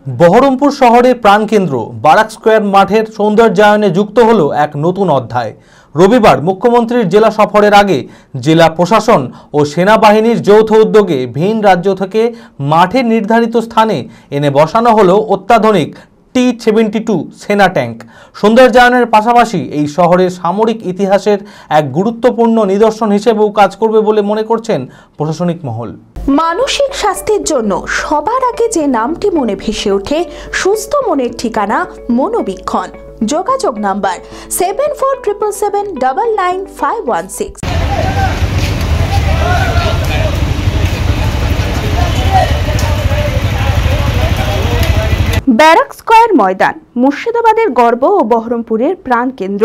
বহরমপুর শহরে প্রাণকেন্দ্র Barack square মাঠের সৌন্দর্যায়নে যুক্ত হলো এক নতুন অধ্যায়। রবিবার মুখ্যমন্ত্রীর জেলা সফরের আগে জেলা প্রশাসন ও সেনাবাহিনীর যৌথ উদ্যোগে ভিন রাজ্য থেকে মাঠের নির্ধারিত স্থানে এনে বসানো হলো অত্যাধুনিক T-72 সেনা ট্যাঙ্ক। সৌন্দর্যায়নের পাশাপাশি এই শহরের সামরিক ইতিহাসের এক গুরুত্বপূর্ণ নিদর্শন হিসেবেও কাজ করবে বলে মনে করছেন প্রশাসনিক মহল। মানসিক স্বাস্থ্যের জন্য সবার আগে যে নামটি মনে ভেসে ওঠে, সুস্থ মনের ঠিকানা মনোবীক্ষণ। যোগাযোগ নাম্বার 7477799516। ব্যারাক স্কয়ার ময়দান মুর্শিদাবাদের গর্ব ও বহরমপুরের প্রাণকেন্দ্র।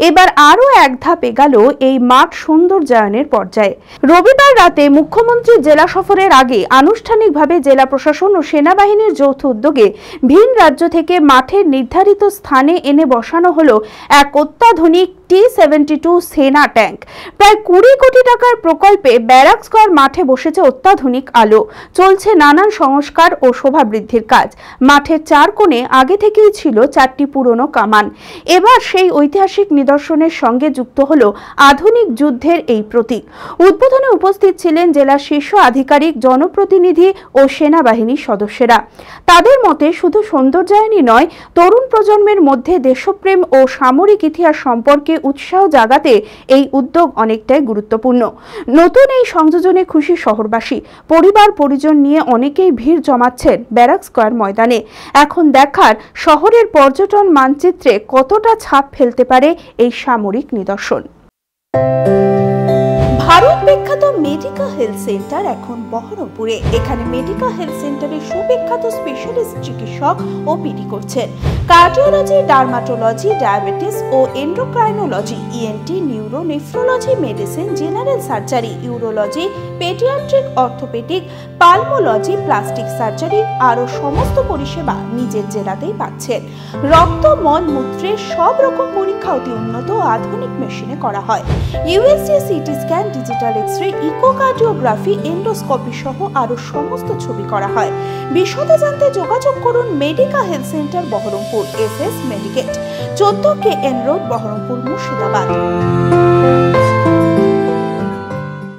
এবার আরও এক ধাপ এগোল এই মাঠ সৌন্দর্যায়নের পর্যায়ে। রবিবার রাতে মুখ্যমন্ত্রীর জেলা সফরের আগে আনুষ্ঠানিকভাবে জেলা প্রশাসন ও সেনাবাহিনীর যৌথ উদ্যোগে ভিন রাজ্য থেকে মাঠের নির্ধারিত স্থানে এনে বসানো হলো এক অত্যাধুনিক T-72 সেনা ট্যাঙ্ক। প্রায় 20 কোটি টাকার প্রকল্পে ব্যারাক স্কয়ার মাঠে বসেছে অত্যাধুনিক আলো, চলছে নানান সংস্কার ও শোভা বৃদ্ধির কাজ। মাঠের চার কোণে আগে থেকেই ছিল 4টি পুরনো কামান। এবার সেই ঐতিহাসিক নিদর্শনের সঙ্গে যুক্ত হলো আধুনিক যুদ্ধের এই প্রতীক। উদ্বোধনে উপস্থিত ছিলেন জেলার শীর্ষ আধিকারিক, জনপ্রতিনিধি ও সেনাবাহিনীর সদস্যরা। তাদের মতে শুধু সৌন্দর্যায়নই নয়, তরুণ প্রজন্মের মধ্যে দেশপ্রেম ও সামরিক ইতিহাস সম্পর্কে উৎসাহ জাগাতে এই উদ্যোগ অনেকটাই গুরুত্বপূর্ণ। নতুন এই সংযোজনে খুশি শহরবাসী। পরিবার পরিজন নিয়ে অনেকেই ভিড় জমাচ্ছেন ব্যারাক স্কয়ার ময়দানে। এখন দেখার শহরের পর্যটন মানচিত্রে কতটা ছাপ ফেলতে পারে এই সামরিক নিদর্শন। ভারত বিখ্যাত মেডিকা হেলথ সেন্টার এখন বহরমপুরে। এখানে মেডিকা হেলথ সেন্টারে সুবিখ্যাত স্পেশালিস্ট চিকিৎসক ওপিডি করছেন। কার্ডিওলজি, ডার্মাটোলজি, ডায়াবেটিস ও endocrinology, ENT, neuro, nephrology, medicine, general surgery, urology, paediatric, orthopaedic, pulmonology, plastic surgery আরও সমস্ত পরিষেবা নিজের জেলাতেই পাচ্ছেন। রক্ত, মল, মূত্রের সব রকম পরীক্ষা অতি উন্নত ও আধুনিক মেশিনে করা হয়। USG, CT scan, digital X-ray, echocardiography, endoscopy সহ আরও সমস্ত ছবি করা হয়। বিশদে জানতে যোগাযোগ করুন Medica health centre Baharampur, SS Medicate, 14 KN road, Baharampur, Murshidabad.